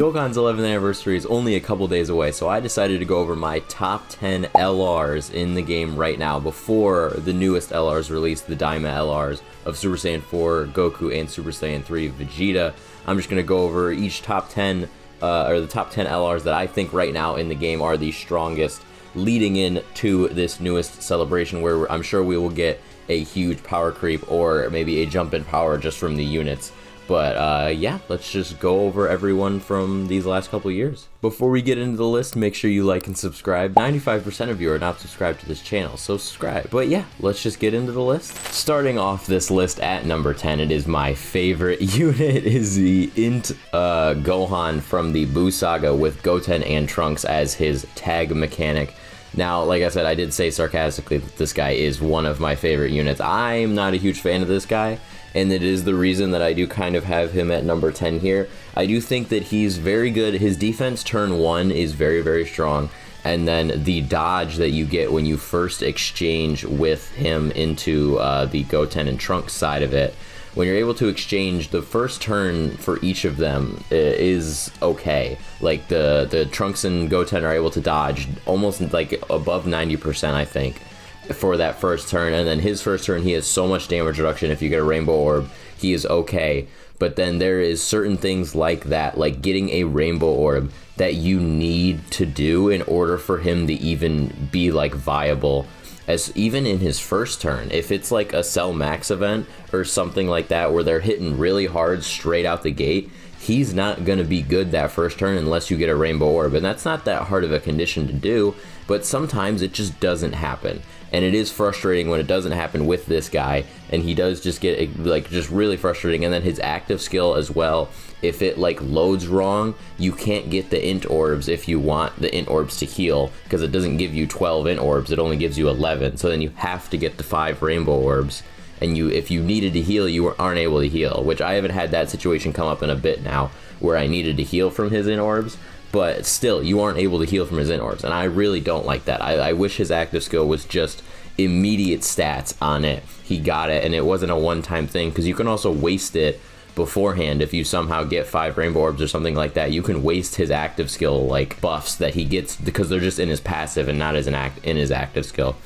Dokkan's 11th anniversary is only a couple days away, so I decided to go over my top 10 LRs in the game right now before the newest LRs released, the Daima LRs of Super Saiyan 4, Goku, and Super Saiyan 3, Vegeta. I'm just going to go over each top 10, or the top 10 LRs that I think right now in the game are the strongest, leading in to this newest celebration where I'm sure we will get a huge power creep or maybe a jump in power just from the units. But yeah, let's just go over everyone from these last couple years. Before we get into the list, make sure you like and subscribe. 95% of you are not subscribed to this channel, so subscribe. But yeah, let's just get into the list. Starting off this list at number 10, it is my favorite unit, is the Int Gohan from the Buu Saga with Goten and Trunks as his tag mechanic. Now, like I said, I did say sarcastically that this guy is one of my favorite units. I'm not a huge fan of this guy, and it is the reason that I do kind of have him at number 10 here. I do think that he's very good. His defense turn 1 is very, very strong, and then the dodge that you get when you first exchange with him into the Goten and Trunks side of it, when you're able to exchange, the first turn for each of them is okay. Like the Trunks and Goten are able to dodge almost like above 90%, I think, for that first turn. And then his first turn, he has so much damage reduction. If you get a Rainbow Orb, he is okay. But then there is certain things like that, like getting a Rainbow Orb, that you need to do in order for him to even be like viable. As even in his first turn, if it's like a Cell Max event or something like that where they're hitting really hard straight out the gate, he's not going to be good that first turn unless you get a Rainbow Orb. And that's not that hard of a condition to do, but sometimes it just doesn't happen. And it is frustrating when it doesn't happen with this guy, and he does just get like just really frustrating. And then his active skill as well, if it like loads wrong, you can't get the Int Orbs if you want the Int Orbs to heal, because it doesn't give you 12 Int Orbs, it only gives you 11. So then you have to get the 5 Rainbow Orbs, and if you needed to heal, you aren't able to heal, which I haven't had that situation come up in a bit now where I needed to heal from his Int Orbs. But still, you aren't able to heal from his Int Orbs, and I really don't like that. I wish his active skill was just immediate stats on it. He got it, and it wasn't a one-time thing, because you can also waste it beforehand. If you somehow get 5 Rainbow Orbs or something like that, you can waste his active skill like buffs that he gets because they're just in his passive and not as in his active skill.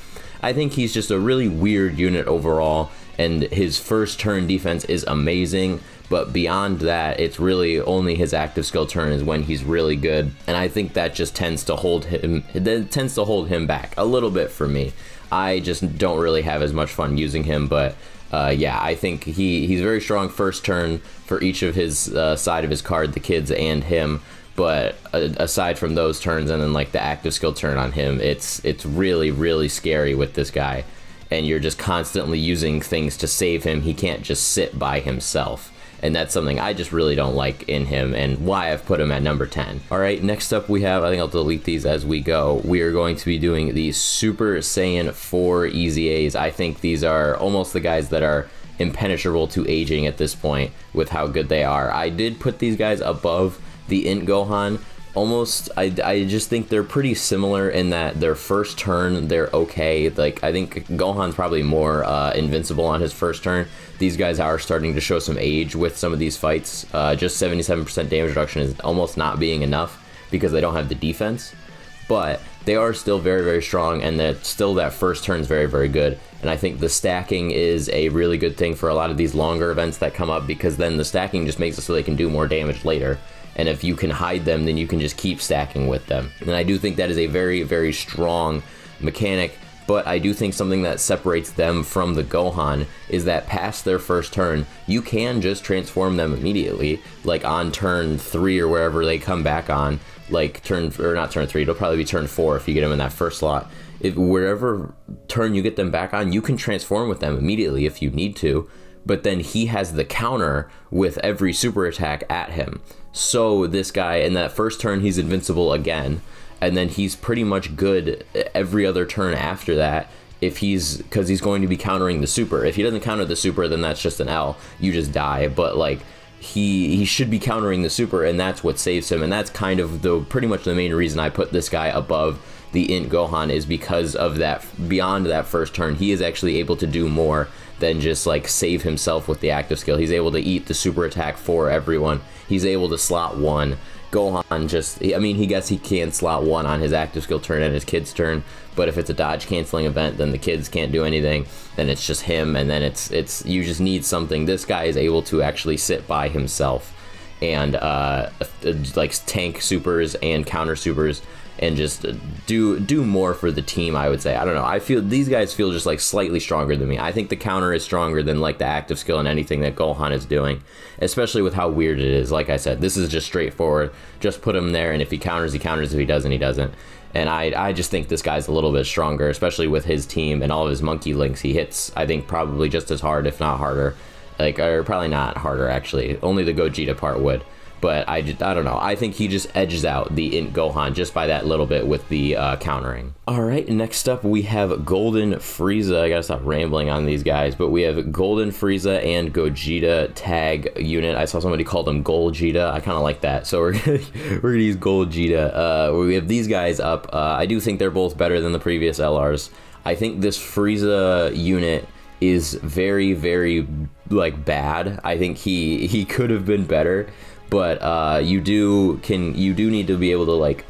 I think he's just a really weird unit overall, and his first turn defense is amazing. But beyond that, it's really only his active skill turn is when he's really good, and I think that just tends to hold him back a little bit for me. I just don't really have as much fun using him, but yeah, I think he's very strong first turn for each of his side of his card, the kids and him. But aside from those turns and then like the active skill turn on him, it's really, really scary with this guy, and you're just constantly using things to save him. He can't just sit by himself. And that's something I just really don't like in him, and why I've put him at number 10. Alright, next up we have, I think I'll delete these as we go, we are going to be doing the Super Saiyan 4 EZAs. I think these are almost the guys that are impenetrable to aging at this point with how good they are. I did put these guys above the Int Gohan. Almost, I just think they're pretty similar in that their first turn, they're okay. Like, I think Gohan's probably more invincible on his first turn. These guys are starting to show some age with some of these fights. Just 77% damage reduction is almost not being enough because they don't have the defense. But they are still very, very strong, and that first turn is very, very good. And I think the stacking is a really good thing for a lot of these longer events that come up, because then the stacking just makes it so they can do more damage later. And if you can hide them, then you can just keep stacking with them. And I do think that is a very, very strong mechanic. But I do think something that separates them from the Gohan is that past their first turn, you can just transform them immediately. Like on turn 3 or wherever they come back on, like not turn 3, it'll probably be turn 4 if you get them in that first slot. If wherever turn you get them back on, you can transform with them immediately if you need to. But then he has the counter with every super attack at him. So this guy, in that first turn, he's invincible again, and then he's pretty much good every other turn after that, because he's going to be countering the super. If he doesn't counter the super, then that's just an L. You just die. But like, he should be countering the super, and that's what saves him. And that's kind of pretty much the main reason I put this guy above the Int Gohan, is because of that. Beyond that first turn, he is actually able to do more than just like save himself with the active skill. He's able to eat the super attack for everyone. He's able to slot 1, Gohan just, I mean, he can slot 1 on his active skill turn and his kid's turn, but if it's a dodge canceling event, then the kids can't do anything, then it's just him, and then it's you just need something. This guy is able to actually sit by himself and like tank supers and counter supers and just do more for the team, I would say. I don't know, I feel these guys feel just like slightly stronger than me. I think the counter is stronger than like the active skill and anything that Gohan is doing, especially with how weird it is. Like I said, this is just straightforward, just put him there, and if he counters, he counters, if he doesn't, he doesn't. And I just think this guy's a little bit stronger, especially with his team and all of his monkey links. He hits, I think, probably just as hard, if not harder, like, or probably not harder actually, only the Gogeta part would. But I don't know. I think he just edges out the Int Gohan just by that little bit with the countering. All right, next up we have Golden Frieza. I gotta stop rambling on these guys, but we have Golden Frieza and Gogeta tag unit. I saw somebody call them Golgeta. I kind of like that, so we're gonna use Golgeta. We have these guys up. I do think they're both better than the previous LRs. I think this Frieza unit is very, very like bad. I think he could have been better. But you do need to be able to like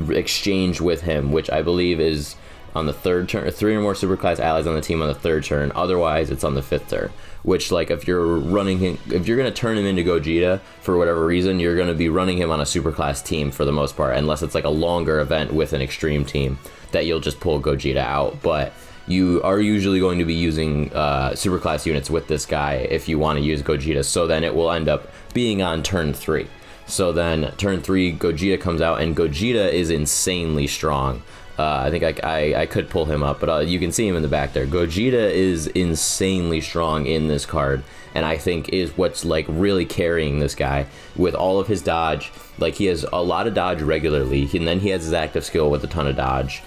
exchange with him, which I believe is on the 3rd turn, 3 or more superclass allies on the team on the 3rd turn. Otherwise, it's on the 5th turn. Which, like, if you're gonna turn him into Gogeta for whatever reason, you're gonna be running him on a superclass team for the most part, unless it's like a longer event with an extreme team that you'll just pull Gogeta out. But you are usually going to be using superclass units with this guy if you want to use Gogeta, so then it will end up being on turn 3. So then turn 3, Gogeta comes out, and Gogeta is insanely strong. I think I could pull him up, but you can see him in the back there. Gogeta is insanely strong in this card, and I think is what's like really carrying this guy with all of his dodge. Like, he has a lot of dodge regularly, and then he has his active skill with a ton of dodge.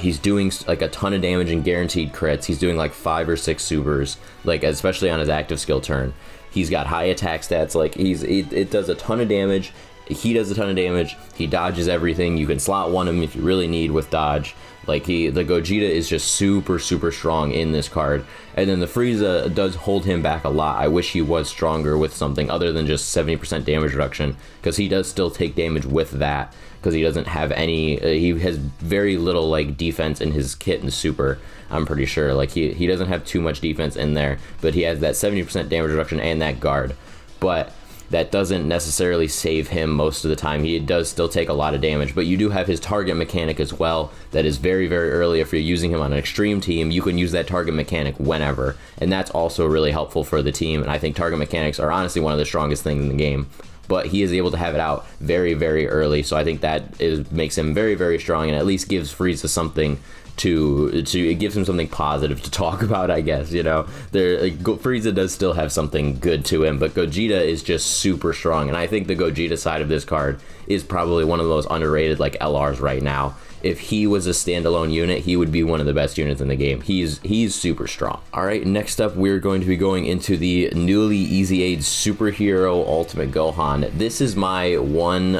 He's doing like a ton of damage and guaranteed crits. He's doing like 5 or 6 supers, like especially on his active skill turn. He's got high attack stats. Like it does a ton of damage. He does a ton of damage. He dodges everything. You can slot 1 him if you really need with dodge. Like the Gogeta is just super strong in this card. And then the Frieza does hold him back a lot. I wish he was stronger with something other than just 70% damage reduction, because he does still take damage with that, because he doesn't have any, he has very little like defense in his kit and super, I'm pretty sure. Like he doesn't have too much defense in there, but he has that 70% damage reduction and that guard. But that doesn't necessarily save him most of the time. He does still take a lot of damage, but you do have his target mechanic as well that is very early. If you're using him on an extreme team, you can use that target mechanic whenever, and that's also really helpful for the team. And I think target mechanics are honestly one of the strongest things in the game, but he is able to have it out very early, so I think that makes him very strong, and at least gives Frieza something it gives him something positive to talk about, I guess. You know, Frieza does still have something good to him, but Gogeta is just super strong, and I think the Gogeta side of this card is probably one of the most underrated like LRs right now. If he was a standalone unit, he would be one of the best units in the game. He's super strong. All right, next up, we're going to be going into the newly Easy Aid Superhero Ultimate Gohan. This is my one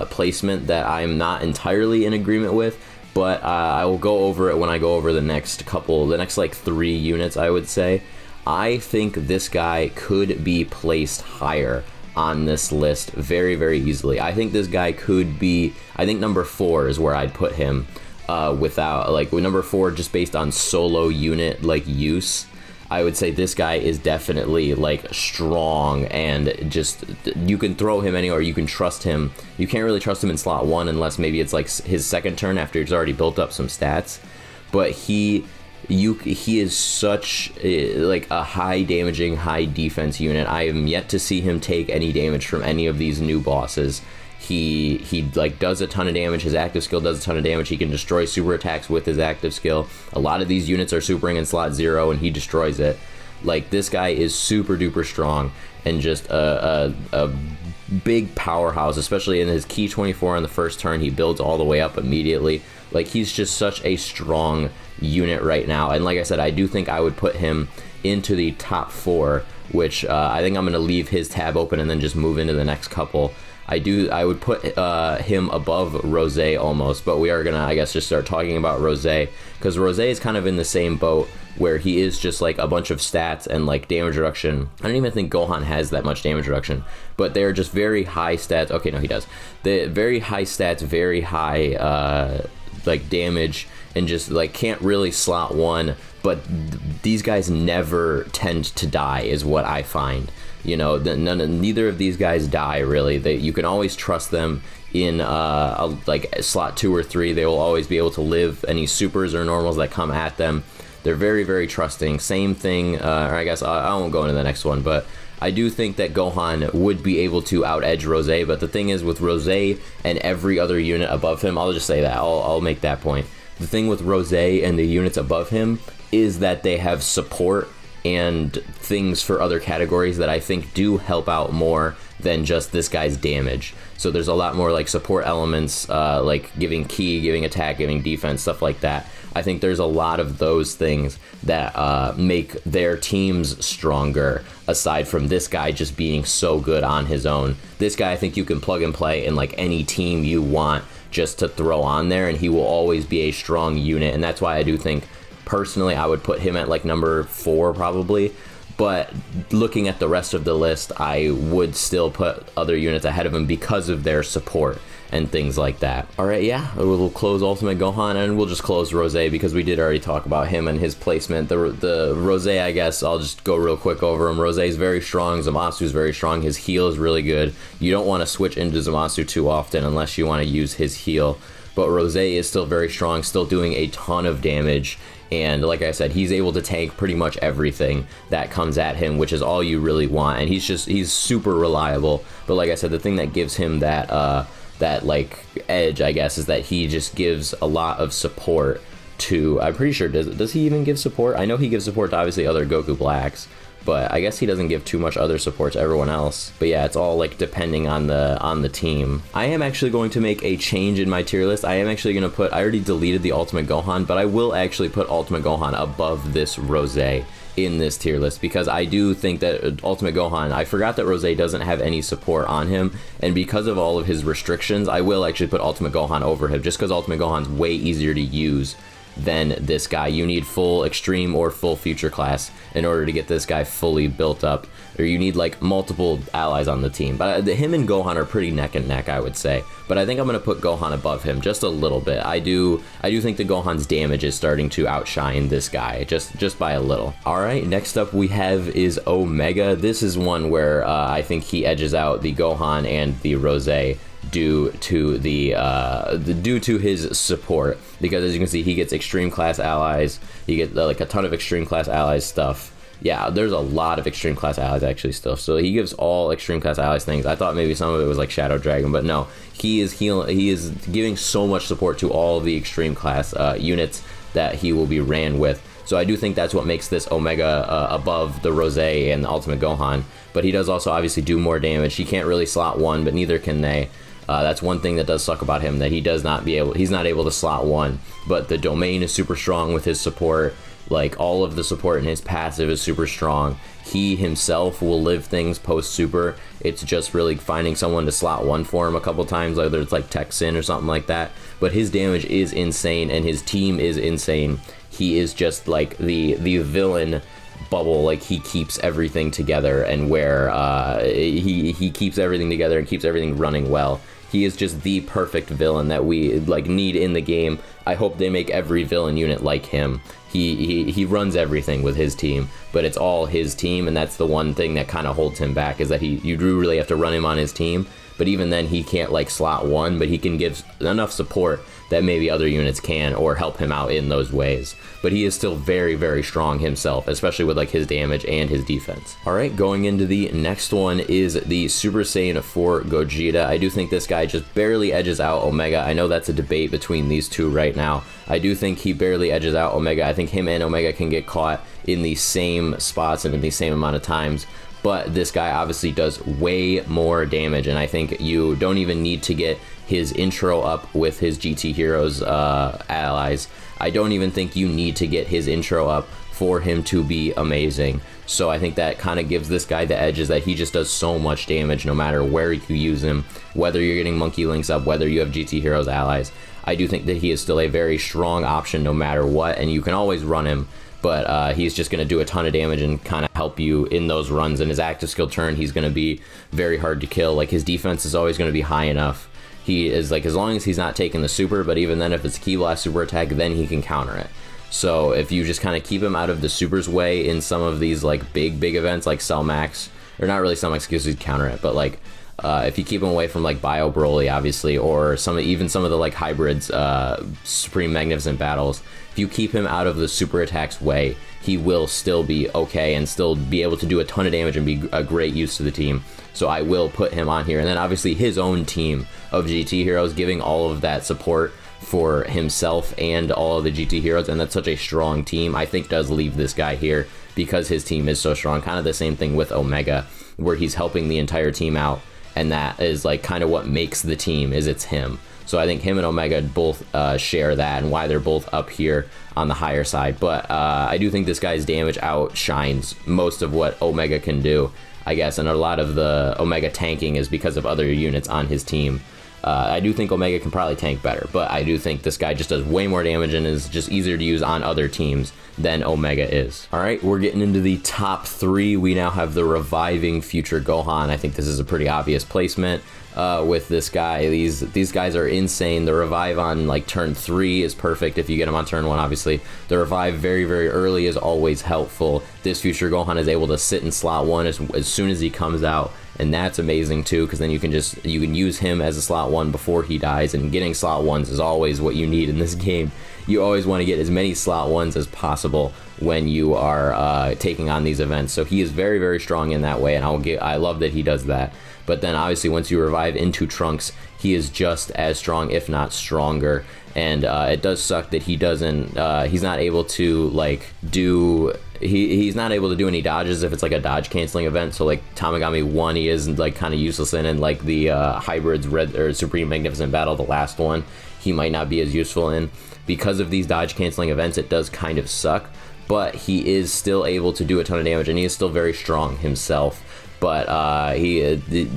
placement that I'm not entirely in agreement with, but I will go over it when I go over the next like 3 units, I would say. I think this guy could be placed higher on this list very easily. I think this guy could be, I think number 4 is where I'd put him, without, like, with number 4 just based on solo unit, like, use. I would say this guy is definitely like strong, and just, you can throw him anywhere, you can trust him. You can't really trust him in slot 1 unless maybe it's like his 2nd turn after he's already built up some stats, but he is such like a high damaging, high defense unit. I am yet to see him take any damage from any of these new bosses. He like does a ton of damage. His active skill does a ton of damage. He can destroy super attacks with his active skill. A lot of these units are supering in slot 0 and he destroys it. Like, this guy is super duper strong and just a big powerhouse, especially in his key 24 on the 1st turn. He builds all the way up immediately. Like, he's just such a strong unit right now, and like I said, I do think I would put him into the top 4, which I think I'm going to leave his tab open and then just move into the next couple. I would put him above Rose almost, but we are gonna, I guess, just start talking about Rose, because Rose is kind of in the same boat where he is just like a bunch of stats and like damage reduction. I don't even think Gohan has that much damage reduction, but they're just very high stats. Okay, no, he does. The very high stats, very high like damage, and just like can't really slot one. But these guys never tend to die, is what I find. You know, neither of these guys die really. You can always trust them in like slot 2 or 3. They will always be able to live any supers or normals that come at them. They're very, very trusting. Same thing, or I guess I won't go into the next one, but I do think that Gohan would be able to out-edge Rose, but the thing is with Rose and every other unit above him, I'll just say that, I'll make that point. The thing with Rose and the units above him is that they have support and things for other categories that I think do help out more than just this guy's damage. So there's a lot more like support elements, like giving ki, giving attack, giving defense, stuff like that. I think there's a lot of those things that make their teams stronger, aside from this guy just being so good on his own. This guy, I think you can plug and play in like any team you want just to throw on there, and he will always be a strong unit. And that's why I do think, personally, I would put him at like number 4 probably. But looking at the rest of the list, I would still put other units ahead of him because of their support and things like that. All right, yeah, we'll close Ultimate Gohan, and we'll just close Rose because we did already talk about him and his placement. The Rose, I guess, I'll just go real quick over him. Rose is very strong. Zamasu is very strong. His heal is really good. You don't want to switch into Zamasu too often unless you want to use his heal. But Rose is still very strong, still doing a ton of damage. And like I said, he's able to tank pretty much everything that comes at him, which is all you really want. And he's super reliable. But like I said, the thing that gives him that like edge, I guess, is that he just gives a lot of support to, I'm pretty sure, does he even give support? I know he gives support to obviously other Goku Blacks, but I guess he doesn't give too much other support to everyone else. But yeah, it's all like depending on the team. I am actually going to make a change in my tier list. I am actually going to put, I already deleted the Ultimate Gohan, but I will actually put Ultimate Gohan above this Rose in this tier list, because I do think that Ultimate Gohan, I forgot that Rose doesn't have any support on him, and because of all of his restrictions, I will actually put Ultimate Gohan over him, just because Ultimate Gohan's way easier to use than this guy. You need full extreme or full future class in order to get this guy fully built up, or you need like multiple allies on the team. But him and Gohan are pretty neck and neck, I would say. But I think I'm going to put Gohan above him just a little bit. I do think that Gohan's damage is starting to outshine this guy just by a little. All right, next up we have is Omega. This is one where I think he edges out the Gohan and the Rose due to his support, because as you can see, he gets extreme class allies. You get like a ton of extreme class allies stuff. Yeah, there's a lot of extreme class allies actually stuff. So he gives all extreme class allies things. I thought maybe some of it was like Shadow Dragon, but no, he is giving so much support to all of the extreme class units that he will be ran with. So I do think that's what makes this Omega above the Rose and the Ultimate Gohan. But he does also obviously do more damage. He can't really slot one, but neither can they. That's one thing that does suck about him, that he's not able to slot one. But the domain is super strong with his support. Like, all of the support in his passive is super strong. He himself will live things post super. It's just really finding someone to slot one for him a couple times, whether it's like Texin or something like that. But his damage is insane, and his team is insane. He is just like the villain bubble. Like, he keeps everything together, and where he keeps everything together and keeps everything running well. He is just the perfect villain that we like need in the game. I hope they make every villain unit like him. He runs everything with his team, but it's all his team, and that's the one thing that kind of holds him back, is that you do really have to run him on his team. But even then, he can't like slot one, but he can give enough support that maybe other units can, or help him out in those ways. But he is still very, very strong himself, especially with like his damage and his defense. All right, going into the next one is the Super Saiyan 4 Gogeta. I do think this guy just barely edges out Omega. I know that's a debate between these two right now. I do think he barely edges out Omega. I think him and Omega can get caught in the same spots and in the same amount of times. But this guy obviously does way more damage, and I think you don't even need to get his intro up with his GT Heroes allies. I don't even think you need to get his intro up for him to be amazing. So I think that kind of gives this guy the edge, is that he just does so much damage no matter where you use him, whether you're getting Monkey Links up, whether you have GT Heroes allies. I do think that he is still a very strong option no matter what, and you can always run him, but he's just going to do a ton of damage and kind of help you in those runs. And his active skill turn, he's going to be very hard to kill. Like, his defense is always going to be high enough. He is, like, as long as he's not taking the super, but even then, if it's a Ki Blast super attack, then he can counter it. So if you just kind of keep him out of the super's way in some of these, like, big events, like Cell Max, or not really Cell Max, because he'd counter it, but, like, if you keep him away from, like, Bio Broly, obviously, or even some of the, like, hybrids, Supreme Magnificent Battles, if you keep him out of the super attack's way, he will still be okay and still be able to do a ton of damage and be a great use to the team. So I will put him on here. And then obviously his own team of GT Heroes giving all of that support for himself and all of the GT Heroes, and that's such a strong team, I think does leave this guy here because his team is so strong. Kind of the same thing with Omega, where he's helping the entire team out, and that is like kind of what makes the team, is it's him. So I think him and Omega both share that, and why they're both up here on the higher side. But I do think this guy's damage outshines most of what Omega can do, I guess, and a lot of the Omega tanking is because of other units on his team. I do think Omega can probably tank better, but I do think this guy just does way more damage and is just easier to use on other teams than Omega is. Alright, we're getting into the top 3. We now have the Reviving Future Gohan. I think this is a pretty obvious placement with this guy. These guys are insane. The revive on like turn 3 is perfect if you get him on turn 1, obviously. The revive very early is always helpful. This Future Gohan is able to sit in slot 1 as soon as he comes out, and that's amazing too, because then you can use him as a slot 1 before he dies, and getting slot 1s is always what you need in this game. You always want to get as many slot 1s as possible when you are taking on these events. So he is very strong in that way, and I love that he does that. But then obviously once you revive into Trunks, he is just as strong, if not stronger. And it does suck that he doesn't, he's not able to like do, he's not able to do any dodges if it's like a dodge canceling event. So like Tamagami 1 he is like kind of useless in, and like the hybrids Red or Supreme Magnificent Battle, the last one, he might not be as useful in. Because of these dodge canceling events, it does kind of suck, but he is still able to do a ton of damage, and he is still very strong himself. But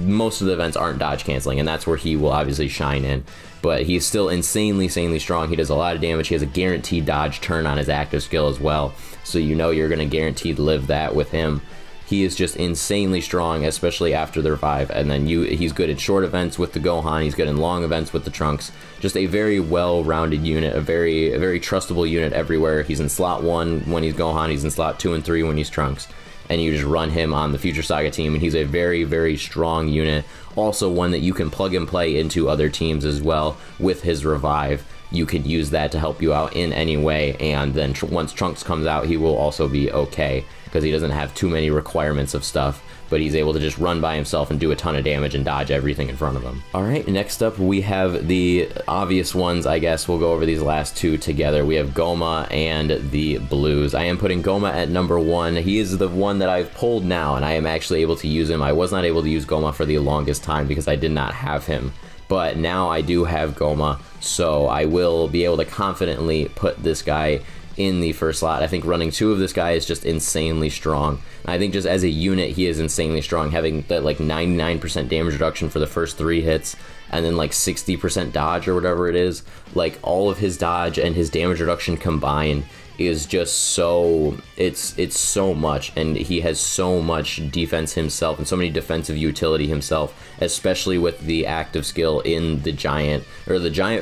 most of the events aren't dodge canceling, and that's where he will obviously shine in. But he's still insanely strong. He does a lot of damage. He has a guaranteed dodge turn on his active skill as well, so you know you're going to guaranteed live that with him. He is just insanely strong, especially after the revive. And then he's good in short events with the Gohan. He's good in long events with the Trunks. Just a very well-rounded unit, a very trustable unit everywhere. He's in slot 1 when he's Gohan. He's in slot 2 and 3 when he's Trunks. And you just run him on the Future Saga team, and he's a very strong unit. Also one that you can plug and play into other teams as well with his revive. You can use that to help you out in any way, and then once Trunks comes out, he will also be okay, because he doesn't have too many requirements of stuff, but he's able to just run by himself and do a ton of damage and dodge everything in front of him. Alright, next up we have the obvious ones, I guess. We'll go over these last two together. We have Goma and the Blues. I am putting Goma at number 1. He is the one that I've pulled now, and I am actually able to use him. I was not able to use Goma for the longest time because I did not have him, but now I do have Goma, so I will be able to confidently put this guy in the first slot. I think running 2 of this guy is just insanely strong. I think just as a unit, he is insanely strong, having that like 99% damage reduction for the first 3 hits, and then like 60% dodge or whatever it is. Like all of his dodge and his damage reduction combined is just so, it's so much, and he has so much defense himself and so many defensive utility himself, especially with the active skill in the giant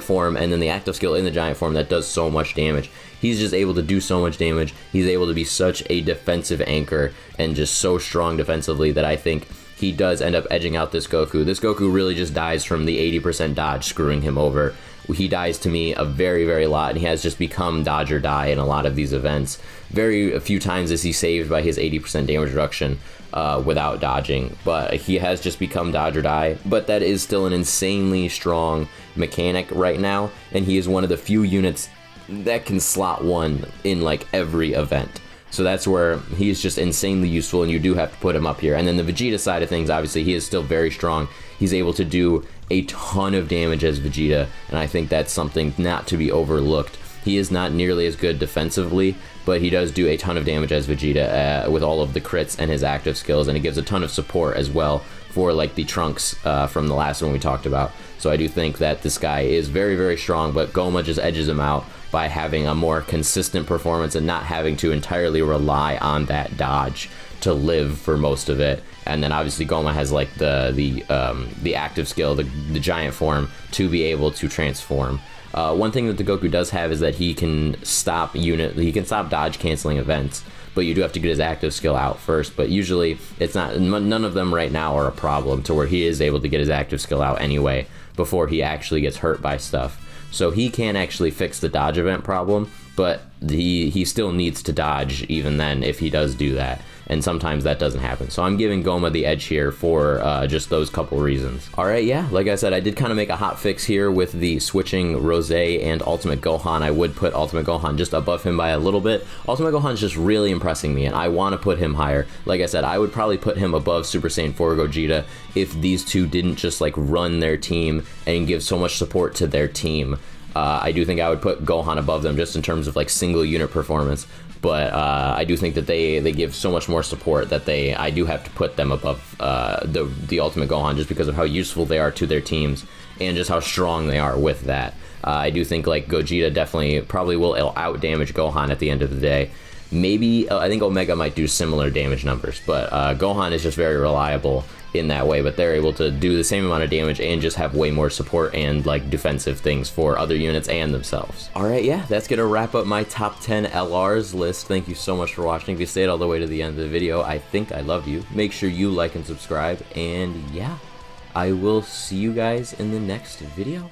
form, and then the active skill in the giant form that does so much damage. He's just able to do so much damage. He's able to be such a defensive anchor and just so strong defensively that I think he does end up edging out this Goku. This Goku really just dies from the 80% dodge screwing him over. He dies to me a very lot, and he has just become dodge or die in a lot of these events. Very few times is he saved by his 80% damage reduction without dodging, but he has just become dodge or die. But that is still an insanely strong mechanic right now, and he is one of the few units that can slot 1 in like every event. So that's where he's just insanely useful, and you do have to put him up here. And then the Vegeta side of things, obviously, he is still very strong. He's able to do a ton of damage as Vegeta, and I think that's something not to be overlooked. He is not nearly as good defensively, but he does do a ton of damage as Vegeta with all of the crits and his active skills, and he gives a ton of support as well for like the Trunks from the last one we talked about. So I do think that this guy is very, very strong, but Goma just edges him out by having a more consistent performance and not having to entirely rely on that dodge to live for most of it. And then obviously Goma has like the active skill, the giant form, to be able to transform. One thing that the Goku does have is that he can stop dodge canceling events, but you do have to get his active skill out first. But usually it's not, none of them right now are a problem to where he is able to get his active skill out anyway before he actually gets hurt by stuff. So he can actually fix the dodge event problem, but he still needs to dodge even then if he does do that. And sometimes that doesn't happen. So I'm giving Goma the edge here for just those couple reasons. Alright, yeah, like I said, I did kind of make a hot fix here with the switching Rose and Ultimate Gohan. I would put Ultimate Gohan just above him by a little bit. Ultimate Gohan's just really impressing me, and I want to put him higher. Like I said, I would probably put him above Super Saiyan 4 Gogeta if these two didn't just like run their team and give so much support to their team. I do think I would put Gohan above them just in terms of like single unit performance. But I do think that they give so much more support that I do have to put them above the Ultimate Gohan just because of how useful they are to their teams and just how strong they are with that. I do think like Gogeta definitely probably will out damage Gohan at the end of the day. Maybe I think Omega might do similar damage numbers, but Gohan is just very reliable in that way, but they're able to do the same amount of damage and just have way more support and like defensive things for other units and themselves. Alright, yeah, that's gonna wrap up my top 10 LRs list. Thank you so much for watching. If you stayed all the way to the end of the video, I think I love you. Make sure you like and subscribe, and yeah, I will see you guys in the next video.